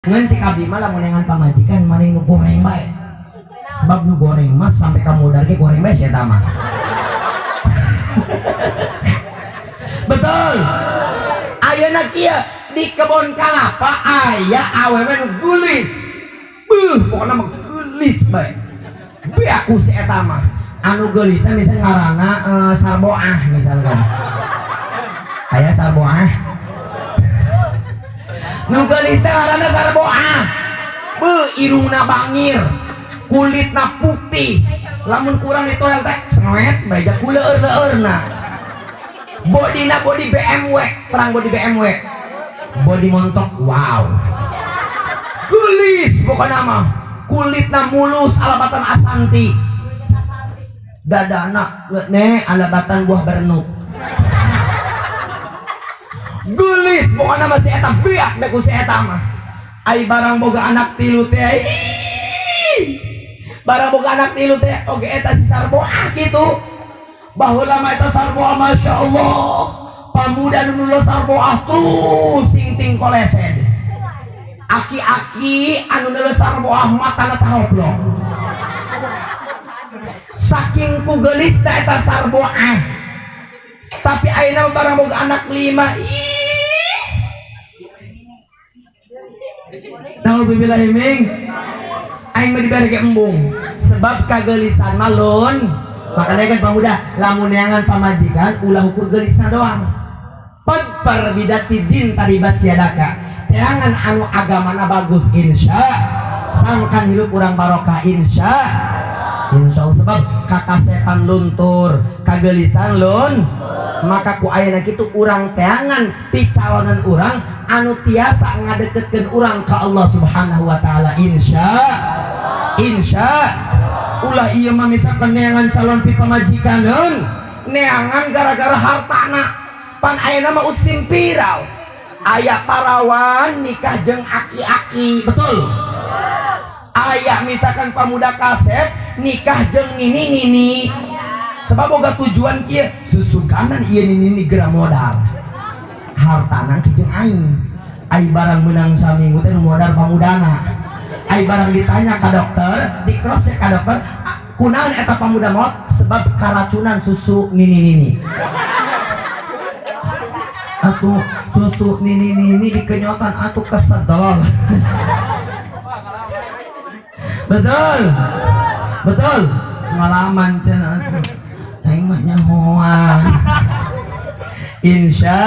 Ngan cik abdi mah lamun nengan pamajikan mana nu goreng bae. Sebab nu goreng mas sampai kamu dari goreng bae sia mah. Betul. Ayeuna kieu di kebon kalapa aya awewe nu gulis. Pokona mah gulis bae. Beaku si eta mah. Anu geulisna misalnya ngaranna sarboah misalkan. Aya sarboah. Nu geulisna ngaranna sarboah. Irungna bangir, kulitna putih. Lamun kurang ditoel teh sengwet bae kuleur-leurna. Bodina body BMW, terang body BMW. Body montok, wow. Gulis pokoknya mah. Kulitna mulus alabatan asanti. Dadana alabatan buah bernuk. Gulis pokoknya masih eta biak beku si eta mah. Ai barang boga anak tilu teh. Barang boga anak tilu teh oge eta si sarboah kitu. Baheula mah eta sarboah masya Allah. Pamuda nu lulus sarboah terus sing ting kolesed. Aki-aki anu lulus sarboah matana cahoblok. Saking ku geulisna eta sarboah. Tapi ayeuna barang boga anak 5. Nauzubillah himing aing mah dibere embung sebab kageulisan malun. Makanya kan pemuda lamun neangan pamajikan ulah ukur geulisna doang. Perbidati din taribat siadaka. Teangan anu agamana bagus insya sangkan hidup urang barokah insya Allah. Sebab kakasepan luntur kageulisan lun maka ku ayeuna kitu urang teangan picalonan urang anu tiasa ngadeketkeun urang ka Allah Subhanahu wa taala insya ulah ieu mah misalkan neangan calon pi pamajikaneun neangan gara-gara hartana pan ayeuna mah usim viral aya parawan nikah jeung aki-aki betul aya misalkan pamuda kaset nikah jeung nini sebab boga tujuan kieu susuganan ieu nini geura modal hartana ki jeung aing barang menang saminggu teh nu modal pamudana ai barang ditanya ka dokter di cross ka dokter kunaon eta pamuda maot sebab karacunan susu nini atuh susu nini dikenyotan atuh kesedol. betul pengalaman cenah aing mah nyahoan insya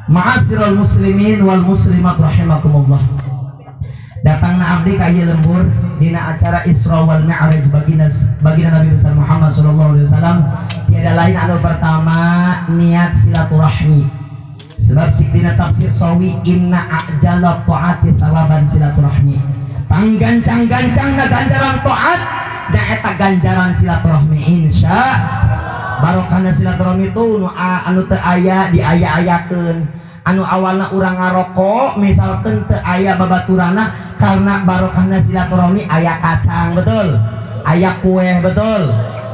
ma'asyiral muslimin wal muslimat rahimakumullah. Datangna abdi ka ieu lembur dina acara Isra wal Mi'raj bagina Nabi besar Muhammad sallallahu alaihi wasallam tiada lain anu pertama niat silaturahmi. Sebab cik dina tafsir sawi inna ajala ta'ati sawaban silaturahmi. Panggancang-gancangna ganjaran taat da eta ganjaran silaturahmi insya barokahna silaturahmi itu anu teu aya diaya-ayakeun anu awalna urang ngarokok misalkan teu aya babaturana karena barokahna silaturahmi aya kacang betul aya kue betul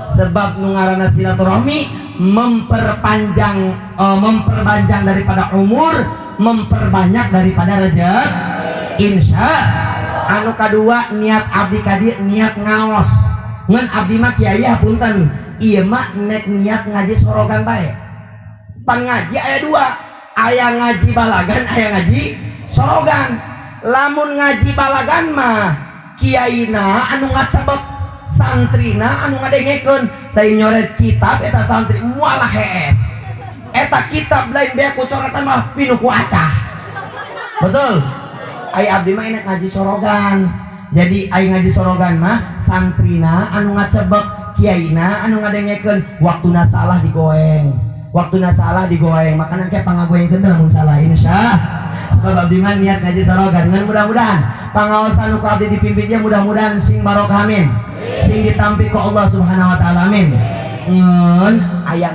sebab nu ngaranna silaturahmi memperpanjang daripada umur memperbanyak daripada rezeki insya anu kadua niat abdi kadi niat ngaos ngan abdi mah kiai hapunten ieu mah nek niat ngaji sorogan bae pan ngaji aya dua aya ngaji balagan aya ngaji sorogan lamun ngaji balagan mah kiaina anu ngacebek santrina anu ngadengekeun teh nyoret kitab eta santri mualah hees eta kitab lain bea ku coretan mah pinuh ku acah betul ai abdi mah enak ngaji sorogan jadi ai ngaji sorogan mah santrina anu ngacebek kiaina anu ngadengekeun waktuna salah digoeng makanya kayak pangagoengkeun lamun salah insya sebab abdi mah niat ngaji sorogan ngan mudah-mudahan pangaosan nu abdi dipimpin dia mudah-mudahan sing barokah amin sing ditampi ku Allah Subhanahu wa taala amin ngeun aya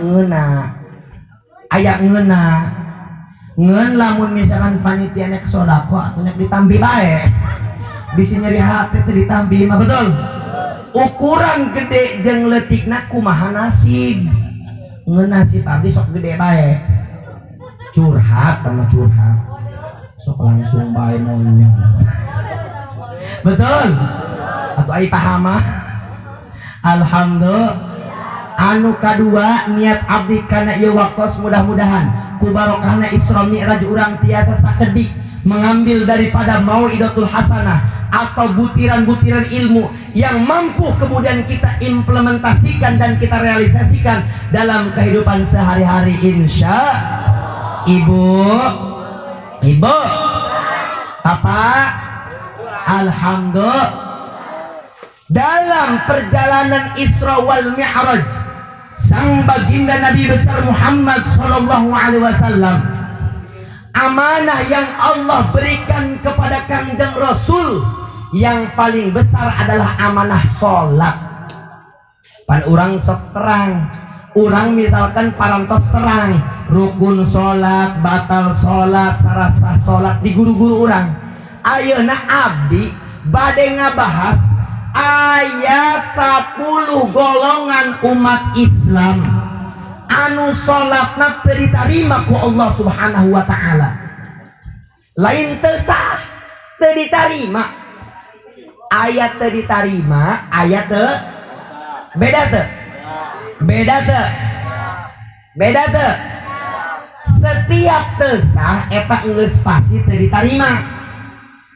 ngeuna ngeun lamun misalkan panitia nek sodako atuh nek ditampi bae bisi nyeri hati teh ditampi mah betul ukuran gede jeung leutikna kumaha nasib ngeun nasib abdi sok gede bae curhat sama curhat sok langsung bae monyong. Betul atau ai paham? Alhamdulillah. Anu kadua niat abdi kana ieu waktos mudah-mudahan ku barokahna Isra Mi'raj urang tiasa sakedik mengambil daripada mau'idatul hasanah atau butiran-butiran ilmu yang mampu kemudian kita implementasikan dan kita realisasikan dalam kehidupan sehari-hari insya ibu Bapak. Alhamdulillah. Dalam perjalanan Isra wal Mi'raj sang baginda Nabi besar Muhammad sallallahu alaihi wasallam, amanah yang Allah berikan kepada Kangjeng Rasul yang paling besar adalah amanah sholat. Pan urang sok terang, urang misalkan parantos terang rukun sholat, batal sholat, syarat sah sholat di guru-guru urang. Ayeuna abdi bade ngabahas aya 10 golongan umat Islam anu sholatna teu diterima ku Allah subhanahu wa ta'ala. Lain teu sah, teu diterima. Ayat teu diterima, ayat teu beda teu? Beda teu? Setiap teu sah eta geus pasti teu diterima.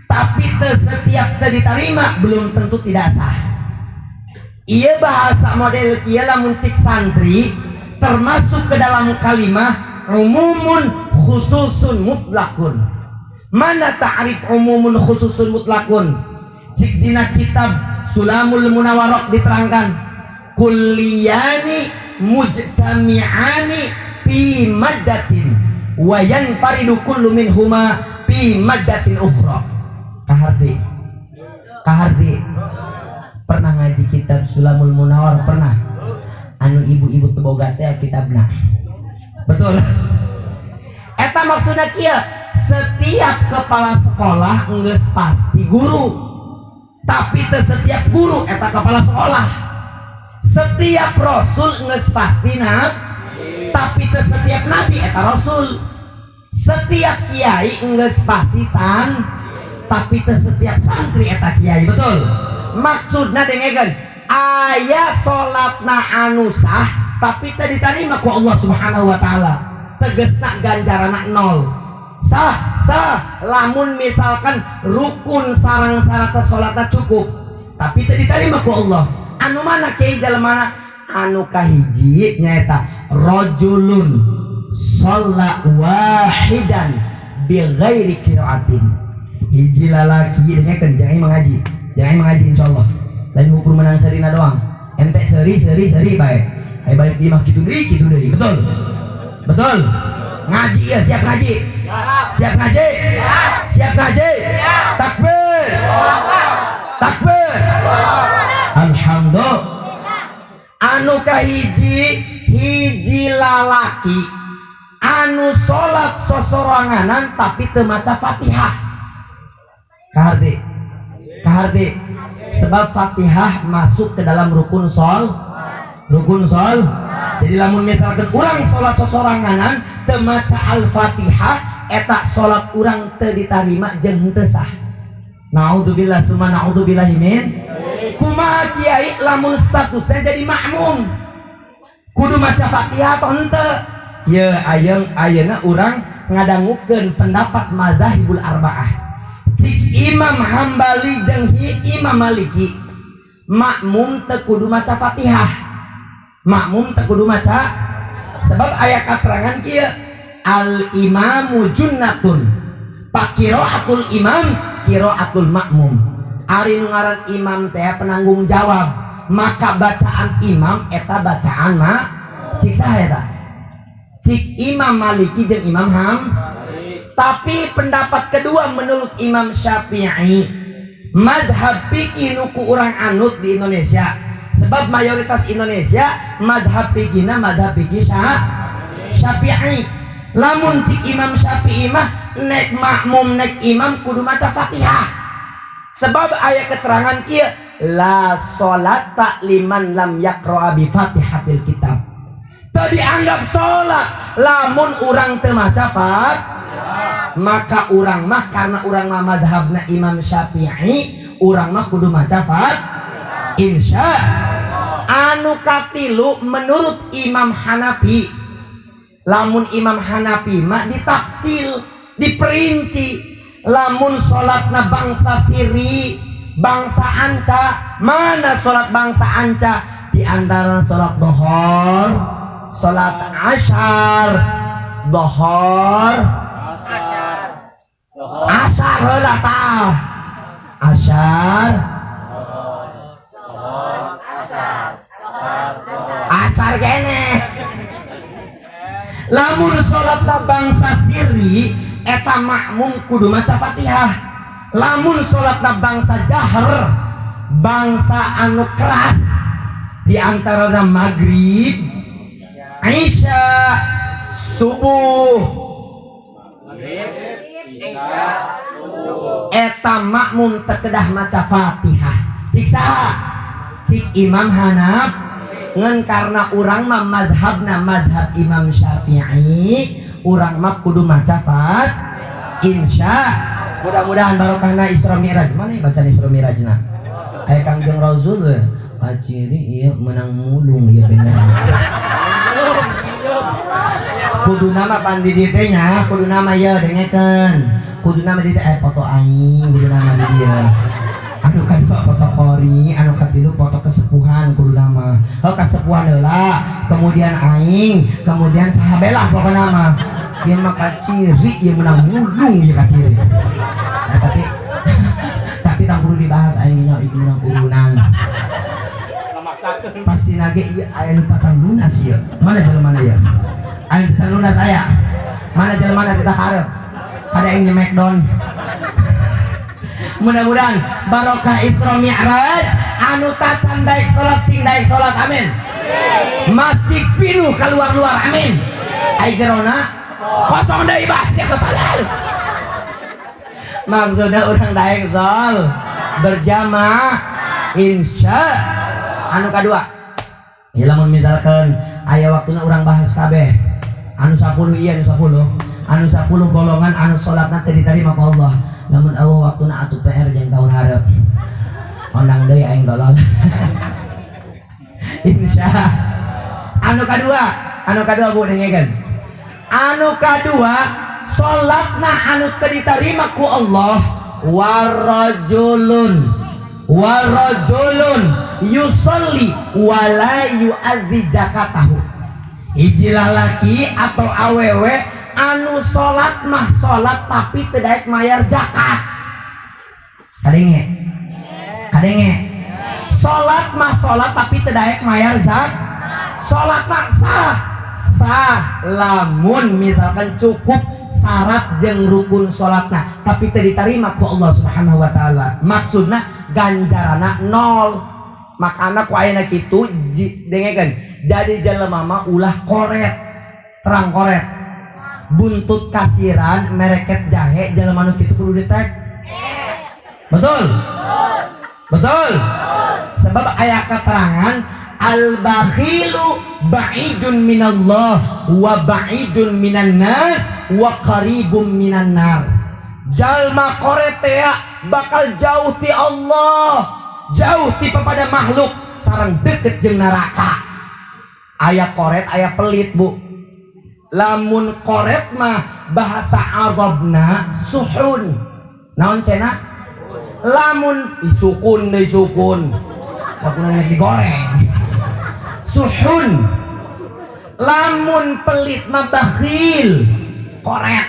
Tapi setiap teu diterima belum tentu tidak sah. Ieu bahasa model kieu lamun cik santri termasuk ke dalam kalimah umumun khususun mutlakun. Mana ta'rif umumun khususun mutlakun? Cik dina kitab Sulamul Munawarok diterangkan kulliyani mujtami'ani fi maddatin wa yanfaridu kullu minhuma fi maddatin ukhra. Kahardi pernah ngaji kitab Sulamul Munawar? Pernah. Anu ibu-ibu teboga teh kitabna. Betul. Eta maksudna kieu, setiap kepala sekolah geus pasti guru. Tapi teu setiap guru eta kepala sekolah. Setiap rasul geus pasti nabi. Tapi teu setiap nabi eta rasul. Setiap kiai geus pasti tapi teu setiap santri eta kiai. Betul. Maksudna dengekeun, aya salatna anu sah tapi teu diterima ku Allah Subhanahu wa taala. Tegesna ganjaranna 0. Sah lamun misalkan rukun sareng syarat salatna cukup tapi teu diterima ku Allah. Anu mana kiai jalemana? Anu kahiji nyaeta rajulun shalla wahidan bi ghairi qiraatin. Hiji lalaki dengekeun jangan mengaji insyaallah. Lain ukur menang serina doang. Ente seri bae. Ai balik di mah kitu deui. Betul. Ngaji ya, siap ngaji. Siap ngaji. Takbir. Alhamdulillah. Anu kahiji lalaki anu salat sosoranganan tapi teu maca Fatihah. Kahardi sebab Fatihah masuk ke dalam rukun sol. Jadi lamun misalkan urang salat sosoranganan teu maca Al-Fatihah eta salat urang teu ditarima jeung teu sah. Naudzubillah summa naudzubillah min. Kumaha kiai lamun statusnya jadi makmum kudu maca Fatihah atau henteu? Ye ayeuna urang ngadangukeun pendapat mazhabul arba'ah. Cik Imam Hambali jeung Imam Maliki makmum teu kudu maca Fatihah. Sebab aya katerangan kieu al imamu junnatun pakiraatul imam qiraatul makmum. Ari nu ngaran imam teh penanggung jawab, maka bacaan imam eta bacaan cik saha eta? Cik Imam Maliki jeung Imam Tapi pendapat kedua menurut Imam Syafi'i, madhab fikih nuku urang anut di Indonesia, sebab mayoritas Indonesia madhab fikihna madhab fikih Syafi'i. Lamun cik Imam Syafi'i mah nek makmum nek imam kudu maca Fatihah, sebab ayat keterangan kieu la sholata liman lam yaqra bi Fatihatil kitab. Teu dianggap salat lamun urang teu maca Fatihah. maka urang mah karena urang mah madhabna Imam Syafi'i, urang mah kudu maca insya. Anu katilu menurut Imam Hanafi, lamun Imam Hanafi mah ditafsil, diperinci. Lamun sholatna bangsa siri, bangsa anca, mana sholat bangsa anca? Di antara sholat dohor, sholat asyar, dohor, asyar lah tah, asyar, asar gene. Lamun sholatna bangsa siri eta makmum kudu maca Fatihah. Lamun sholatna bangsa jahar, bangsa anu keras, di antara maghrib, isya, subuh, eta makmum terkedah maca Fatihah. Cik saha? Cik Imam Hanaf, ngan karena urang mah madhabna madhab Imam Syafi'i, urang mah kudu maca insya. Mudah-mudahan barokahna Isra Mi'raj. Mana bacaan Isra Mi'rajna? Aya Kangjeng Rasul paciri ieu menang mulung ieu bener. Kudu nama pandi dieu teh nya, kudu nama ieu dengekeun. Kudu nama di foto aing, kudu nama di dieu. Anu kadua foto kori, anu katilu foto kesepuhan kudu nama. Oh kesepuhan heula, kemudian aing, kemudian sahabelah pokokna nama. Ieu mah kaciri, ieu menang mulung ieu kaciri. Nah, tapi tak perlu dibahas aing nya ieu menang urunan. Pasti nage ieu aya nu pacan lunas ieu. Mana jelema ieu? Aya pacan lunas aya. Mana jelema kita hareup? Ada yang nyemek don. Mudah-mudahan barokah Isra Mi'raj anu tacan daek salat sing daek salat amin. Masjid pinuh keluar-luar amin. Ai jerona kosong deui bahasa kepalal. Maksudnya urang daek sol berjamaah insya. Anu kadua ya lamun misalkan aya waktuna urang bahas kabeh anu 10 ieu anu 10 golongan anu salatna teu diterima ku Allah. Namun Allah waktuna atuh PR jeung tahun hareup. Ondang deui aing tolol. Insya. Anu kadua Bu dengekeun. Anu kadua salatna anu teu diterima ku Allah warajulun yusolli wala yu'adzi zakatahu. Hiji lalaki atau awewe anu salat mah salat tapi teu daek mayar zakat. Kadenge salat mah salat tapi teu daek mayar zakat. Salat mah sah lamun misalkan cukup syarat jeung rukun salatna tapi teu diterima ku Allah Subhanahu wa taala. Maksudna ganjarana nol. Makana ku ayeuna kitu dengekeun. Jadi jelema mah ulah koret, terang koret. Buntut kasiran mereket jahe jelema nu kitu kudu ditek. Betul. Sebab aya keterangan al-bakhilu ba'idun minallah wa ba'idun minan nas wa qaribun minan nar. Jalma koret teh bakal jauh ti Allah, jauh ti pada makhluk, sareng deket jeung neraka. Aya koret, aya pelit Bu. Lamun koret mah bahasa Arabna suhun. Naon cenah? Lamun sukun deui sukun. Sakunaha digoreng. Suhun. Lamun pelit mah bakhil. Koret.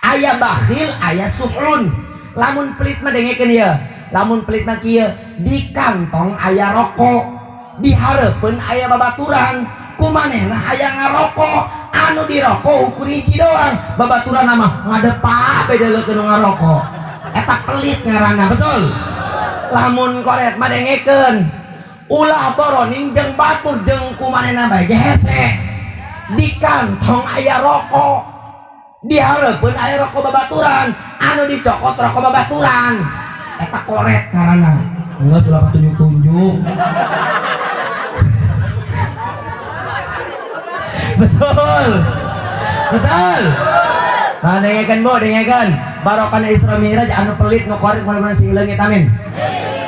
Aya bakhil, aya suhun. Lamun pelit mah dengekeun ieu. Lamun pelit mah kieu, di kantong aya rokok, di hareupeun aya babaturan, kumanehna aya ngarokok, anu dirokok ukur hiji doang, babaturan mah ngadepa bedeulekeun ngarokok. Eta pelit ngaranna, betul. Lamun koret mah dengekeun, ulah boroning jeung batur jeung kumanehna bae hese. Di kantong aya rokok, di hareupeun aya rokok babaturan, anu dicokot rokok babaturan. Eta koret karena enggak sudah tunjuk-tunjuk. Betul. Nah, dengekeun Bu, dengekeun. Barokah Isra Mi'raj anu pelit nu korit mudah-mudahan sing leungit amin.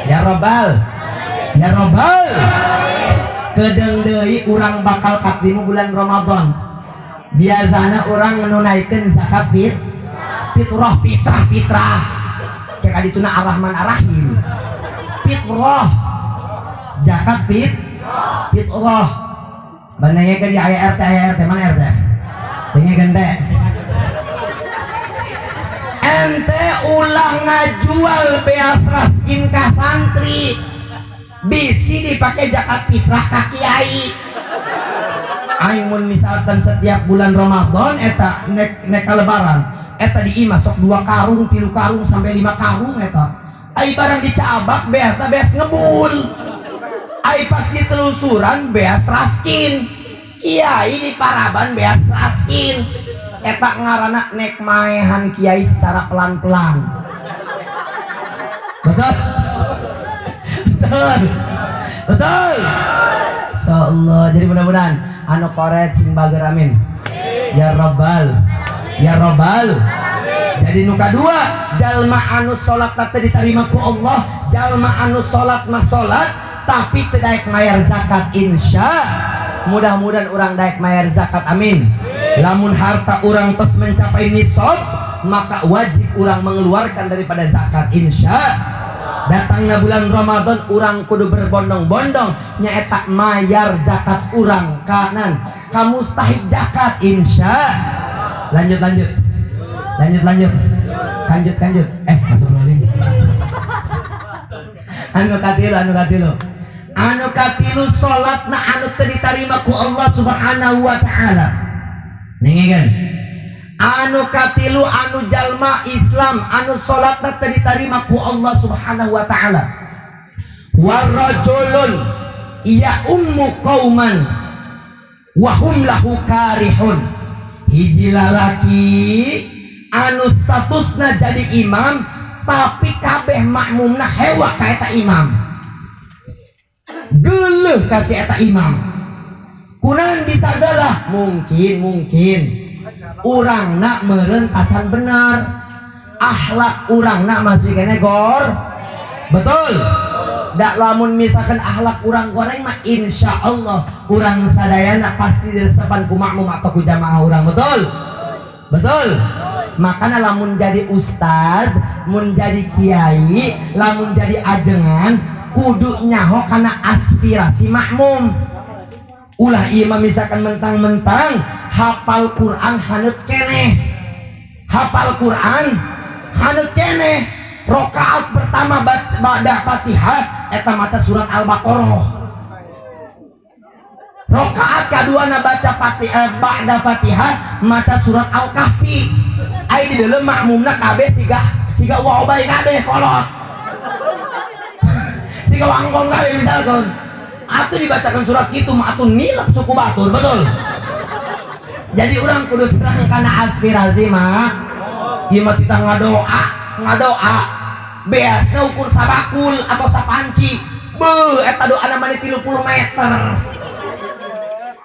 Ya Rabbal. Ya Rabbal. Kedeung deui urang bakal kakdimu bulan Ramadan. Biasana urang menunaikeun zakat fitrah. Kayak adituna Ar-Rahman Ar-Rahim. Fitrah. Zakat fitrah. Banengkeun di aya RT mana RT? Dengekeun teh. Ente ulah ngajual beas raskin ka santri bisi dipakai zakat fitrah ka kiai. Aing mun misalkan setiap bulan Ramadan eta nek lebaran eta diimah sok 2 karung 3 karung sampai 5 karung eta ai barang dicabak beasna beas ngebul ai pas ditelusuran beas raskin kiai di Paraban beas raskin eta ngaranna nek maehan kiai secara pelan-pelan. Betul? Betul. Insyaallah. Jadi mudah-mudahan anu koret sing bager amin. Ya Rabbal. Ya Rabbal. Jadi nu kadua jalma anu salat teh diterima ku Allah, jalma anu salat mah salat tapi teu daek mayar zakat insya. Mudah-mudahan urang daek mayar zakat amin. Lamun harta urang tos mencapai nisab maka wajib urang mengeluarkan daripada zakat insya. Datangna bulan Ramadan urang kudu berbondong-bondong nyaeta mayar zakat urang kanan kamu mustahik zakat insya. Lanjut masuk lagi. anu katilu salatna anu teu ditarima ku Allah Subhanahu wa taala. Nengekeun anu katilu anu jalma Islam anu salatna teu ditarima ku Allah Subhanahu wa taala. Wa rajulun ya ummu qauman wa hum lahu karihun. Hiji lalaki anu statusna jadi imam tapi kabeh makmumna hewa ka eta imam. Geuleuh kasih eta imam. Kunaon bisa adalah mungkin urangna meureun acan benar. Akhlak urangna masih kene gor. Betul. Da lamun misalkan akhlak urang goreng mah insyaallah urang sadayana pasti diresepan ku makmum atau ku jamaah urang. Betul. Betul. Makanya lamun jadi ustad, mun jadi kiai, lamun jadi ajengan kudu nyaho karena aspirasi makmum. Ulah imam misalkan mentang-mentang hafal Quran haneut keneh, hafal Quran haneut keneh. Rokaat pertama ba'da Fatihah eta maca surat Al-Baqarah. Rokaat kedua na baca Fatihah ba'da Fatihah maca surat Al-Kahfi. Ai di dalam makmumna kabeh siga waobay kabeh kolot. Siga wangkong kabeh misalkan. Atuh dibacakan surat kitu mah atuh nilap suku batur, betul. Jadi urang kudu terang kana aspirasi mah. Ieu mah kita ngadoa beasna ukur sabakul atau sapanci. Beuh eta doana mah 30 meter.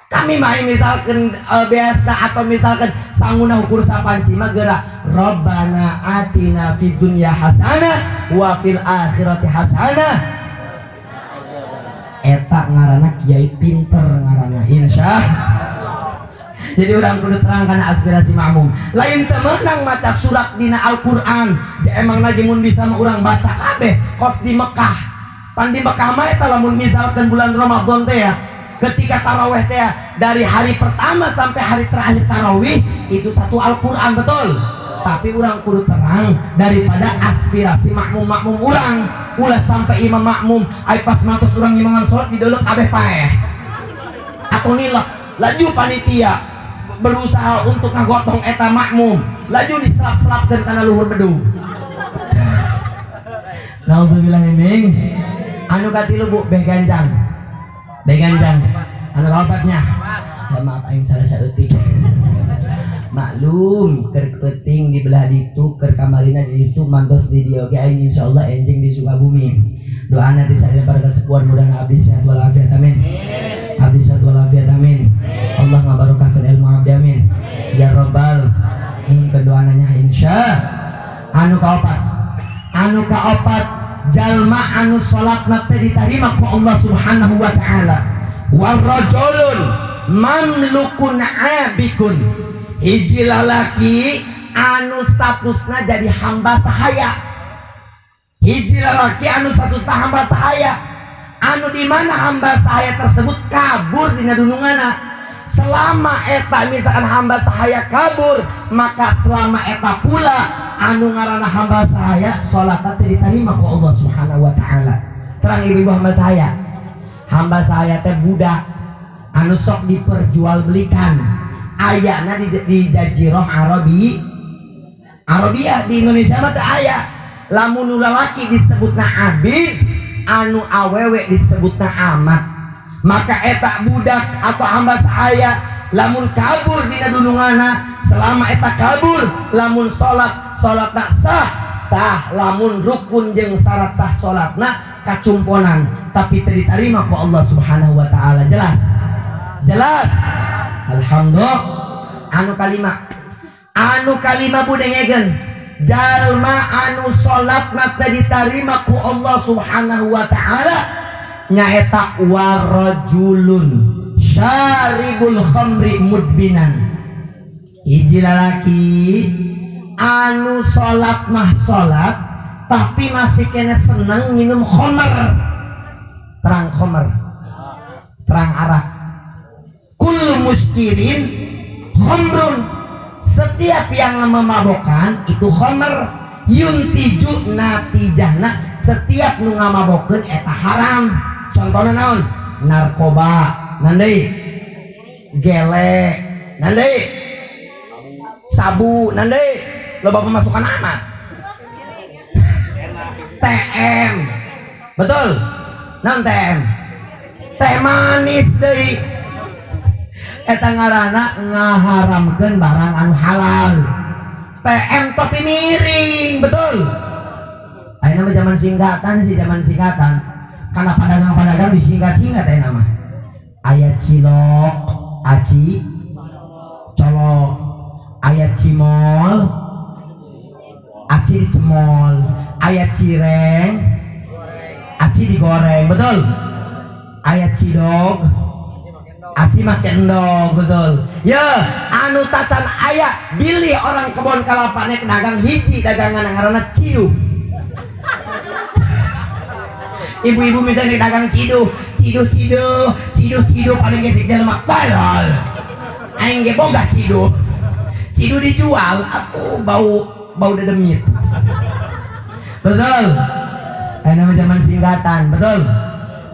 Kami mah misalkan biasa atau misalkan sanguna ukur sapanci mah geura Rabbana atina fid dunya hasanah wa fil akhirati hasanah. Eta ngaranna kiai pinter ngaranna insya. Jadi urang kudu terang kana aspirasi makmum. Lain teu meunang maca surat dina Al-Qur'an. Emang lagi mun bisa mah urang baca kabeh kos di Mekah. Pan di Mekah mah eta lamun misalkan bulan Ramadan teh ya. Ketika tarawih teh dari hari pertama sampai hari terakhir tarawih itu satu Al-Qur'an, betul. Tapi urang kudu terang daripada aspirasi makmum-makmum urang. Ulah sampai imam makmum ai pas matos urang imangan salat di deuleuh kabeh paeh. Atau nilak laju panitia berusaha untuk ngagotong eta makmum, laju diselap-selapkeun kana luhur bedug. Nauzubillah ming. Anu katilu Bu beh ganjang. Anu kaopatnya. Ya maaf aing salah saeutik. Maklum keur peuting di belah ditu keur kamalina di ditu mantos di dieu ge aing insyaallah enjing di Sukabumi. Doana di sadaya para kasepuan mudah-mudahan abdi sehat walafiat amin. Abdi sehat walafiat amin. Allah ngabarokahkeun ilmu abdi amin. Ya Rabbal. Yang kedua nanya insya. Anu kaopat jalma anu salatna teh diterima ku Allah Subhanahu wa taala. Wa rajulun mamlukun abikun, hiji lalaki anu statusna jadi hamba sahaya. Hiji lalaki anu statusna hamba sahaya, anu di mana hamba sahaya tersebut kabur dina dunungana. Selama eta misalkan hamba sahaya kabur, maka selama eta pula anu ngaranna hamba sahaya salatna teh diterima ku Allah Subhanahu wa taala. Terang ibu-ibu hamba sahaya. Hamba sahaya teh budak anu sok diperjualbelikan. Ayana di Jazirah Arabia di Indonesia mah teu aya. Lamun lalaki disebutna abid, anu awewe disebutna amat. Maka eta budak atau hamba sahaya lamun kabur dina dunungana, selama eta kabur lamun salatna sah, lamun rukun jeung syarat sah salatna kacumponan tapi teu diterima ku Allah Subhanahu wa taala. Jelas. Alhamdulillah. Anu kalima budengegeun jalma anu salatna teu diterima ku Allah Subhanahu wa taala nyaeta warajulun syaribul khamri mudbinan, hiji lalaki anu salat mah salat tapi masih kena seneng minum khamr. Terang arak. Kul muskirin khamrun, setiap yang memabokkan itu khamr. Yuntiju natijahna, setiap nu ngamabokeun eta haram. Contohnya naon? Narkoba, nanti gele, nanti sabu, nanti loba pemasukan amat. TM, betul? Non TM, teh manis deui. Eta ngaranna ngaharamkeun barang anu halal. TM topi miring, betul? Ayeuna mah zaman singkatan. Karena pedagang disingkat-singkat ya nama. Ayat cilok, aci, colok. Ayat cimol, aci dicemol. Ayat cireng, aci digoreng, betul? Ayat cidog, aci make endog, betul? Ya, anu tacan ayat bilih orang kebon kalapane dagang hiji dagangan ngaranna ciduh. Ibu-ibu misalnya dagang ciduh paling gesek jelema balal. Aing ge boga ciduh dijual, aku bau dedemit. Betul? Nama zaman singkatan, betul?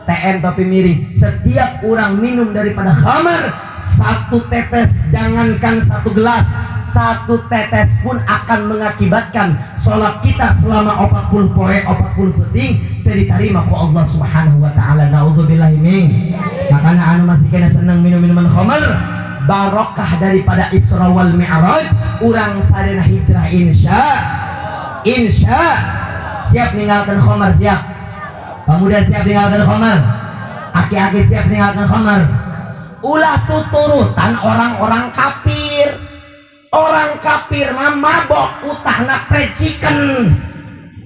TM topi miring. Setiap orang minum daripada khamar, satu tetes, jangankan satu gelas, satu tetes pun akan mengakibatkan sholat kita selama 40 poe 40 peting diterima ku Allah Subhanahu wa taala. Naudzubillahi min. Makanya anu masih kena senang minum minuman khamar, barokah daripada Isra wal Mi'raj, urang sadena hijrah insya siap meninggalkan khamar, siap. Pemuda siap meninggalkan khamar, aki-aki siap meninggalkan khamar. Ulah tuturutan orang-orang kafir. Orang kafir mah mabok utahna preciken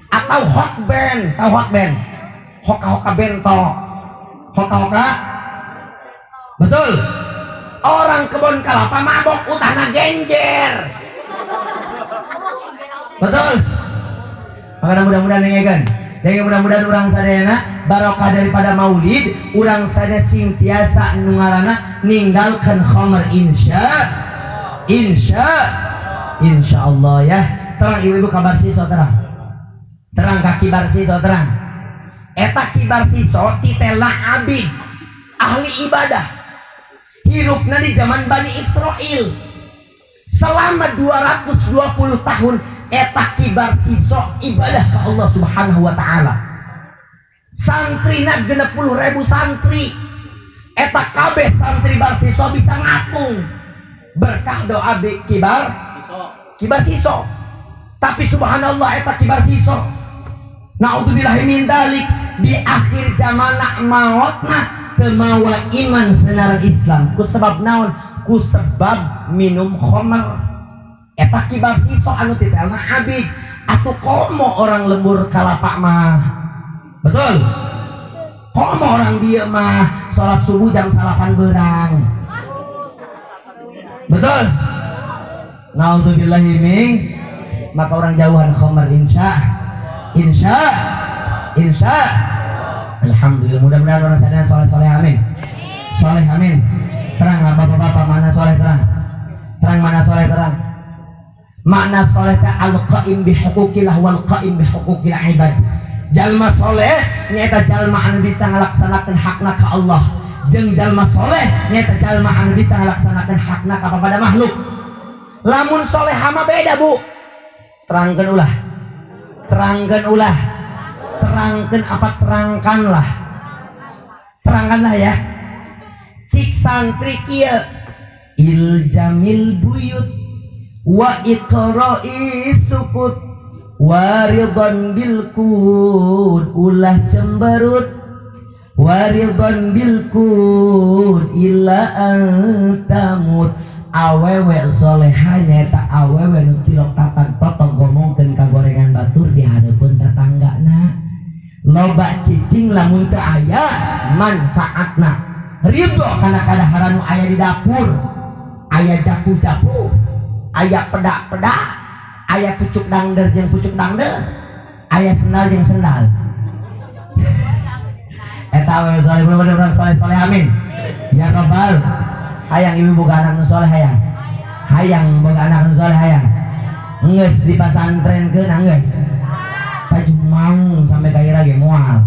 atau hokben, tahu hokben? Hoka-hoka bento, hoka-hoka, betul? Orang kebon kelapa mabok utahna genjer, betul? Maka mudah-mudahan nengekeun, dengan mudah-mudahan urang sadayana barokah daripada maulid, urang sadaya sintiasa nu ngaranna ninggalkeun khamar insya Allah ya. Terang ibu-ibu kabar siso terang kibar siso terang. Eta kibar siso titela abid ahli ibadah hirupna di zaman Bani Israel selama 220 tahun. Eta kibar siso ibadah ke Allah Subhanahu wa taala. Santrina 60.000 santri. Eta kabeh santri bar siso bisa ngapung berkah doa kibar siso. Tapi subhanallah eta kibar siso naudzubillahi min dalik di akhir zamana mautna teu mawa iman senaran Islam ku sebab naon? Ku sebab minum khamar. eta kibar siso anu titelna abid atuh komo orang lembur kalapak mah betul komo orang dia mah sholat subuh jam 8 berang betul naudzubillahi min maka orang jauhan khamar insya alhamdulillah mudah-mudahan orang sadar soleh amin soleh amin terang bapak-bapak mana soleh terang mana soleh terang makna soleh teh al-qaim bihuquqillah wal qaim bihuquqil ibad jalma soleh nyata jalma anu bisa ngalaksanakeun hakna ka Allah jeung jalma soleh nyata jalma anu bisa ngalaksanakeun hakna ka pada makhluk lamun soleh mah beda bu terangkeun ulah terangkan apa terangkanlah ya cik santri kieu iljamil buyut wa iqra'i sukut waridhan bil kud ulah cemberut waridhan bil kud illa antamut awewe solehanya tak awewe nu tilok tatang totong ngomongkeun ka gorengan batur di hareupeun tetanggana loba cicing lamun teu aya manfaatna ridho kana kadahara nu aya di dapur aya japu-japu aya pedak-pedak aya pucuk dangder jeung pucuk dangder aya sendal jeung sendal eta we soleh bener-bener soleh amin ya rabbal hayang ibu boga anak nu soleh hayang boga anak nu soleh hayang geus di pasantrenkeun geus baju mau sampai kaira ge moal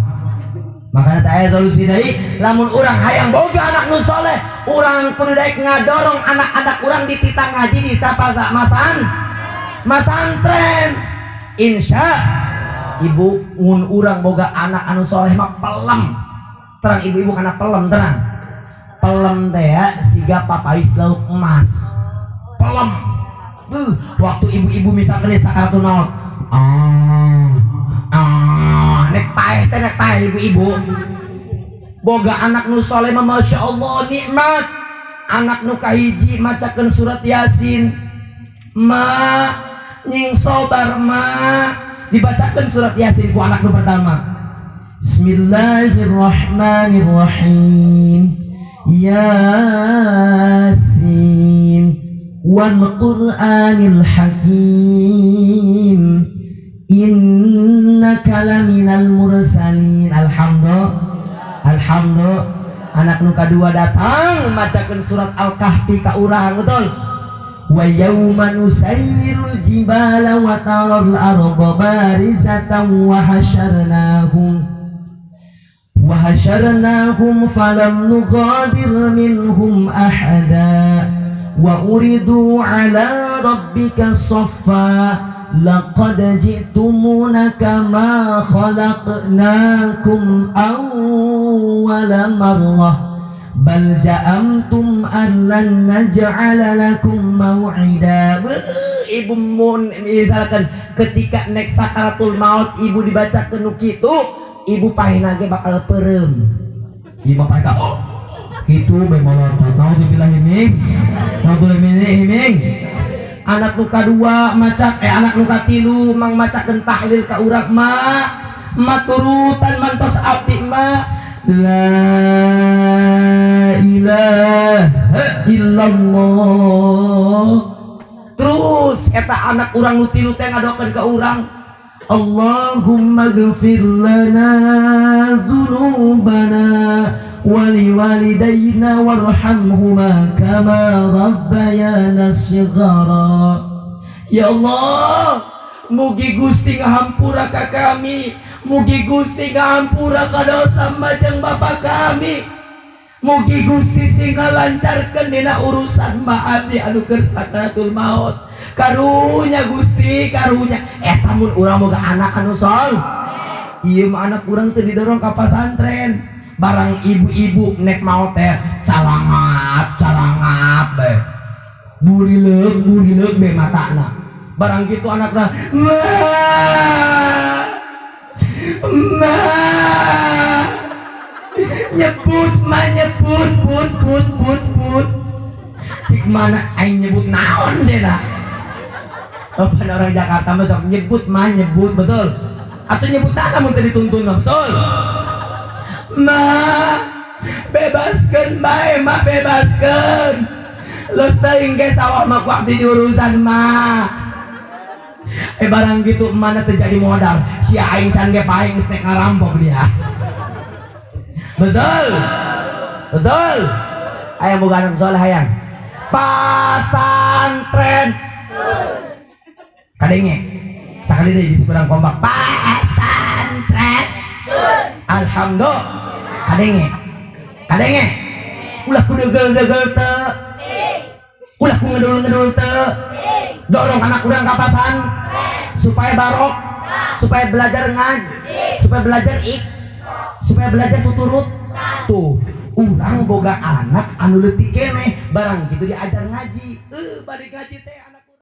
makanya tak aya solusi deui lamun urang hayang boga anak nu soleh urang kudu daek ngadorong anak-anak urang dititang ngaji di tapasa masantren insya ibu mun urang boga anak anu soleh mah pelem terang ibu-ibu kana pelem terang pelem teh siga papais lauk emas pelem waktu ibu-ibu misalkan sakaratul maut nek paeh ibu-ibu boga anak nu soleh mah masya Allah nikmat anak nu kahiji macakeun surat yasin ma nying sobar ma dibacakeun surat yasin ku anak nu pertama bismillahirrahmanirrahim yasin wal qur'anil hakim innaka laminal mursalin alhamdulillah anak nu kadua datang macakeun surat al-kahfi ka urang betul wa yauma nusayyirul jibala wa taral arda barisatan wa hasharnahum falam nughadir minhum ahada wa uridu ala rabbika saffa laqad ji'tumuna kama khalaqnakum awwala marrah bal ja'amtum an lan naj'ala lakum maw'ida. Ibu mun misalkan ketika nek sakaratul maut ibu dibacakeun nu kitu ibu paehna ge bakal peureum ibu paeh ka kitu bae molor naudzubillahi min anak nu kadua macak anak nu katilu mang macakeun tahlil ka urang maturutan mantos abdi la ilaha illallah terus eta anak urang nu tilu teh ngadokeun ka urang Allahumma ghfir lana dzunubana wali walidayna warhamhuma kama rabbayana shighara. Ya Allah, mugi Gusti ngahampura ka kami, mugi Gusti ngahampura ka dosa majeng bapa kami, mugi Gusti sing ngalancarkeun dina urusan ma abdi anu keur sakaratul maut. Karunya Gusti, karunya eta mun urang boga anak anu sol ieu mah anak urang teu didorong ka pasantren barang ibu-ibu nek maot teh calangap be burileug be matana barang gitu anakna nyebut put cik mana aing nyebut naon cenah Pan orang Jakarta mah sok nyebut betul. Atau nyebut namun tadi dituntun betul. Ma bebaskan bae, ma bebaskan. Los teuing ge sawah mah ku abdi diurusan mah. Barang gitu mana terjadi modal. Si aing can ge paing geus teh ngarampok dia. Betul. Betul. Aya boga anak soleh hayang. Pasantren. Kadenge. Sakali deui bisi kurang kompak. Pasantren. Alhamdulillah. Kadenge. Ulah ku degel-degel teu. Ulah ku ngedul-ngedul teu. Dorong anak urang ka pasantren supaya barok, supaya belajar ngaji, supaya belajar supaya belajar tuturut. Tuh, urang boga anak anu leutik keneh, barang gitu diajar ngaji. Balik ngaji teh